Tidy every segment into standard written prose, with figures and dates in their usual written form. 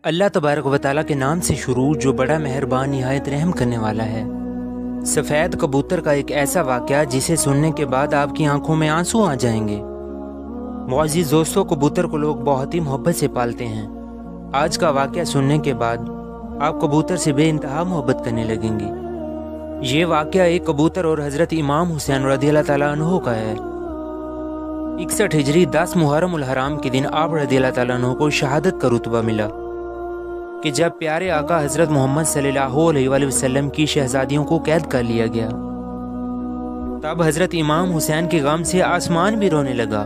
اللہ तबारक व तआला के नाम से शुरू जो बड़ा मेहरबान निहायत रहम करने वाला है। सफ़ेद कबूतर का एक ऐसा वाक़या जिसे सुनने के बाद आपकी आंखों में आंसू आ जाएंगे। मुअज़्ज़िज़ दोस्तों, कबूतर को लोग बहुत ही मोहब्बत से पालते हैं। आज का वाक़या सुनने के बाद आप कबूतर से बेइंतहा मोहब्बत करने लगेंगे। ये वाक़या एक कबूतर और हज़रत इमाम हुसैन रज़ियल्लाहु ताला अन्हु का है। 61 हिजरी 10 मुहर्रम उल हराम के दिन आप रज़ियल्लाहु ताला अन्हु को शहादत का रुतबा मिला कि जब प्यारे आका हज़रत मोहम्मद सल्लल्लाहु अलैहि वसल्लम की शहज़ादियों को कैद कर लिया गया। तब हज़रत इमाम हुसैन के गम से आसमान भी रोने लगा।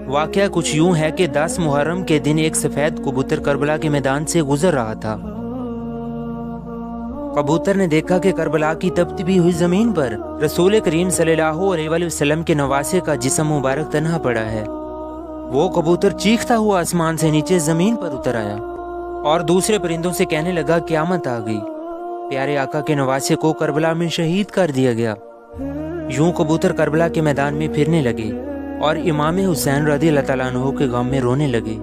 वाक़या कुछ यूं है कि 10 मुहर्रम के दिन एक सफ़ेद कबूतर करबला के मैदान से गुजर रहा था। कबूतर ने देखा कि करबला की तपती हुई ज़मीन पर रसूल करीम सल्लल्लाहु अलैहि वसल्लम के नवासे का जिस्म मुबारक तन्हा पड़ा है। वो कबूतर चीखता हुआ आसमान से नीचे ज़मीन पर उतर आया और दूसरे परिंदों से कहने लगा, क़यामत आ गई, प्यारे आका के नवासे को करबला में शहीद कर दिया गया। यूं कबूतर करबला के मैदान में फिरने लगे और इमाम हुसैन रज़ियल्लाहु ताला अन्हु के गम में रोने लगे।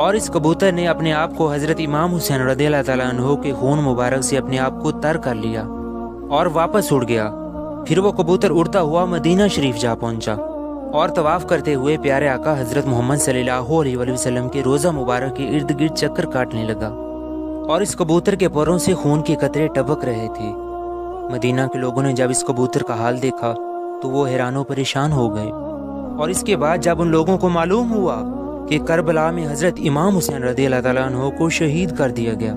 और इस कबूतर ने अपने आप को हज़रत इमाम हुसैन रज़ियल्लाहु ताला अन्हु के खून मुबारक से अपने आप को तर कर लिया और वापस उड़ गया। फिर वो कबूतर उड़ता हुआ मदीना शरीफ जा पहुंचा और तवाफ़ करते हुए प्यारे आका हज़रत मोहम्मद सल्लल्लाहु अलैहि वसल्लम के रोज़ा मुबारक के इर्द गिर्द चक्कर काटने लगा और इस कबूतर के परों से खून के कतरे टपक रहे थे। मदीना के लोगों ने जब इस कबूतर का हाल देखा तो वो हैरानो परेशान हो गए। और इसके बाद जब उन लोगों को मालूम हुआ कि करबला में हज़रत इमाम हुसैन रज़ियल्लाहु ताला अन्हु को शहीद कर दिया गया,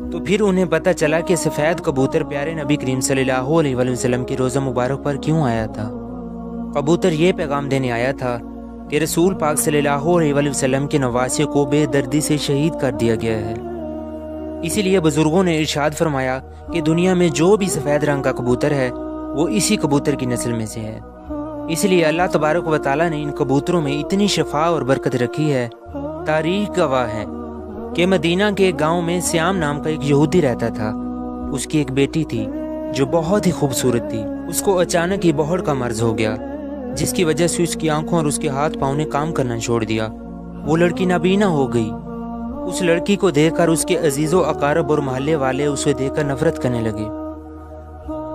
तो फिर उन्हें पता चला कि सफ़ेद कबूतर प्यारे नबी करीम सल्लल्लाहु अलैहि वसल्लम के रोज़ा मुबारक पर क्यों आया था। कबूतर ये पैगाम देने आया था कि रसूल पाक सल्लल्लाहु अलैहि वसल्लम के नवासे को बेदर्दी से शहीद कर दिया गया है। इसीलिए बुजुर्गों ने इरशाद फरमाया कि दुनिया में जो भी सफ़ेद रंग का कबूतर है वो इसी कबूतर की नस्ल में से है। इसलिए अल्लाह तबारक व तआला ने इन कबूतरों में इतनी शफा और बरकत रखी है। तारीख गवाह है कि मदीना के एक गाँव में श्याम नाम का एक यहूदी रहता था। उसकी एक बेटी थी जो बहुत ही खूबसूरत थी। उसको अचानक ही बहड़ का मर्ज हो गया, जिसकी वजह से उसकी आंखों और उसके हाथ पाँव ने काम करना छोड़ दिया। वो लड़की नाबीना हो गई। उस लड़की को देखकर उसके अजीज़ो अकारब और मोहल्ले वाले उसे देखकर नफरत करने लगे।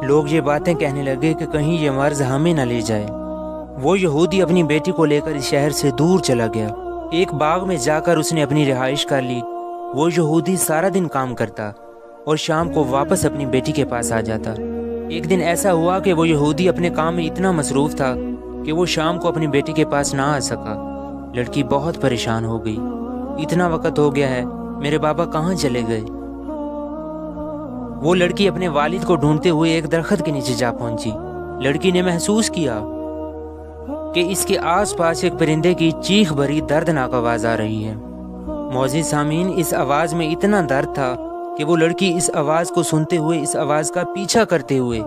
लोग ये बातें कहने लगे कि कहीं ये मर्ज हमें न ले जाए। वो यहूदी अपनी बेटी को लेकर इस शहर से दूर चला गया। एक बाग में जाकर उसने अपनी रिहाइश कर ली। वो यहूदी सारा दिन काम करता और शाम को वापस अपनी बेटी के पास आ जाता। एक दिन ऐसा हुआ कि वो यहूदी अपने काम में इतना मसरूफ़ था कि वो शाम को अपनी बेटी के पास ना आ सका। लड़की बहुत परेशान हो गई। इतना वक्त हो गया है, मेरे बाबा कहाँ चले गए। वो लड़की अपने वालिद को ढूंढते हुए एक दरख्त के नीचे जा पहुंची। लड़की ने महसूस किया कि इसके आसपास एक परिंदे की चीख भरी दर्दनाक आवाज़ आ रही है। मौजूद सामीन, इस आवाज़ में इतना दर्द था कि वो लड़की इस आवाज़ को सुनते हुए इस आवाज़ का पीछा करते हुए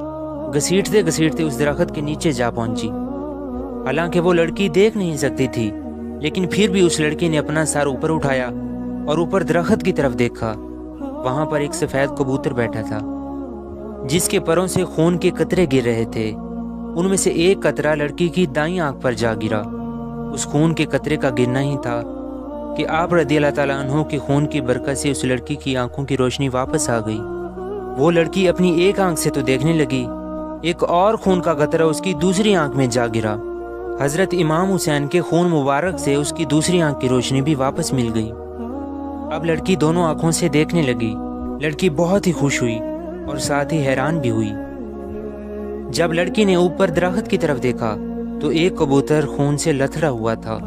घसीटते घसीटते उस दरख्त के नीचे जा पहुंची। हालांकि वो लड़की देख नहीं सकती थी, लेकिन फिर भी उस लड़की ने अपना सर ऊपर उठाया और ऊपर दरख्त की तरफ देखा। वहां पर एक सफ़ेद कबूतर बैठा था जिसके परों से खून के कतरे गिर रहे थे। उनमें से एक कतरा लड़की की दाईं आंख पर जा गिरा। उस खून के कतरे का गिरना ही था कि आप रज़ियल्लाहु ताला अन्हु के खून की बरकत से उस लड़की की आंखों की रोशनी वापस आ गई। वो लड़की अपनी एक आंख से तो देखने लगी, एक और खून का कतरा उसकी दूसरी आंख में जा गिरा। हज़रत इमाम हुसैन के खून मुबारक से उसकी दूसरी आंख की रोशनी भी वापस मिल गई। अब लड़की दोनों आंखों से देखने लगी। लड़की बहुत ही खुश हुई और साथ ही हैरान भी हुई। जब लड़की ने ऊपर दरख्त की तरफ देखा तो एक कबूतर खून से लथड़ा हुआ था।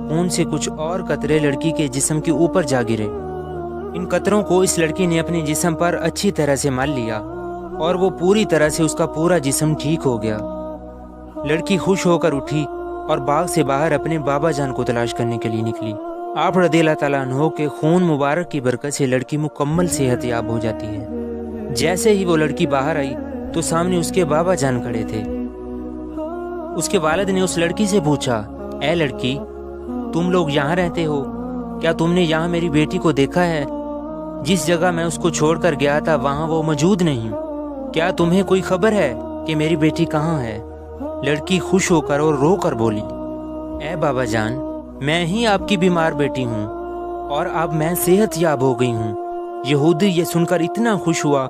खून से कुछ और कतरे लड़की के जिस्म के ऊपर जा गिरे। इन कतरों को इस लड़की ने अपने जिस्म पर अच्छी तरह से मल लिया और वो पूरी तरह से उसका पूरा जिस्म ठीक हो गया। लड़की खुश होकर उठी और बाग से बाहर अपने बाबा जान को तलाश करने के लिए निकली। आप रज़ियल्लाहु ताला अन्हु के खून मुबारक की बरकत से लड़की मुकम्मल सेहतयाब हो जाती है। जैसे ही वो लड़की बाहर आई तो सामने उसके बाबा जान खड़े थे। उसके वालिद ने उस लड़की से पूछा, ऐ लड़की, तुम लोग यहाँ रहते हो? क्या तुमने यहाँ मेरी बेटी को देखा है? जिस जगह मैं उसको छोड़कर गया था वहाँ वो मौजूद नहीं। क्या तुम्हें कोई खबर है कि मेरी बेटी कहाँ है? लड़की खुश होकर और रो कर बोली, ऐ बाबा जान, मैं ही आपकी बीमार बेटी हूँ। और अब मैं सेहत याब हो गई हूँ। यहूदी ये सुनकर इतना खुश हुआ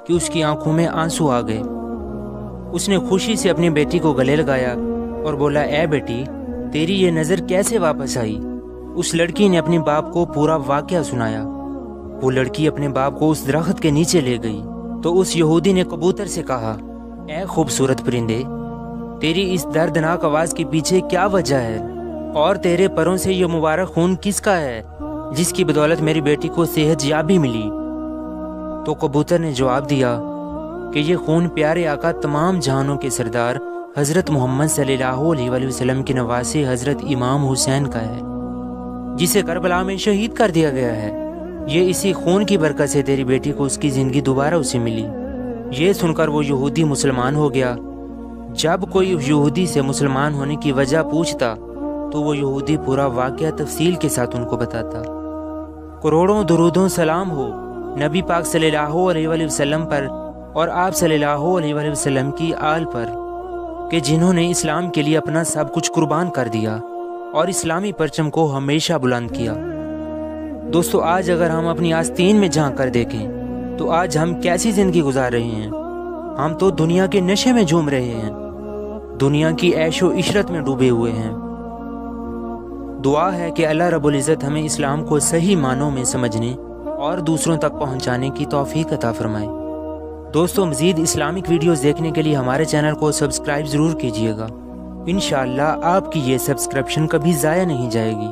कि उसकी आंखों में आंसू आ गए। उसने खुशी से अपनी बेटी को गले लगाया और बोला, ए बेटी, तेरी ये नज़र कैसे वापस आई? उस लड़की ने अपने बाप को पूरा वाकया सुनाया। वो लड़की अपने बाप को उस दरख्त के नीचे ले गई तो उस यहूदी ने कबूतर से कहा, ए खूबसूरत परिंदे, तेरी इस दर्दनाक आवाज़ के पीछे क्या वजह है और तेरे परों से ये मुबारक खून किसका है जिसकी बदौलत मेरी बेटी को सेहत याबी मिली? तो कबूतर ने जवाब दिया कि ये खून प्यारे आका तमाम जहानों के सरदार हज़रत मोहम्मद सल्लल्लाहु अलैहि वसल्लम के नवासे हज़रत इमाम हुसैन का है, जिसे करबला में शहीद कर दिया गया है। ये इसी खून की बरकत से तेरी बेटी को उसकी ज़िंदगी दोबारा उसे मिली। ये सुनकर वो यहूदी मुसलमान हो गया। जब कोई यहूदी से मुसलमान होने की वजह पूछता तो वो यहूदी पूरा वाकया तफसील के साथ उनको बताता। करोड़ों दुरूदों सलाम हो नबी पाक सल्लल्लाहु अलैहि वसल्लम पर और आप सल्लल्लाहु अलैहि वसल्लम की आल पर कि जिन्होंने इस्लाम के लिए अपना सब कुछ कुर्बान कर दिया और इस्लामी परचम को हमेशा बुलंद किया। दोस्तों, आज अगर हम अपनी आस्तीन में झांक कर देखें तो आज हम कैसी ज़िंदगी गुजार रहे हैं। हम तो दुनिया के नशे में झूम रहे हैं, दुनिया की ऐशो इशरत में डूबे हुए हैं। दुआ है कि अल्लाह रब्बुल इज़्ज़त हमें इस्लाम को सही मानों में समझने और दूसरों तक पहुंचाने की तौफीक अता फरमाए। दोस्तों, मज़ीद इस्लामिक वीडियोस देखने के लिए हमारे चैनल को सब्सक्राइब ज़रूर कीजिएगा। इंशाअल्लाह आपकी ये सब्सक्रिप्शन कभी ज़ाया नहीं जाएगी।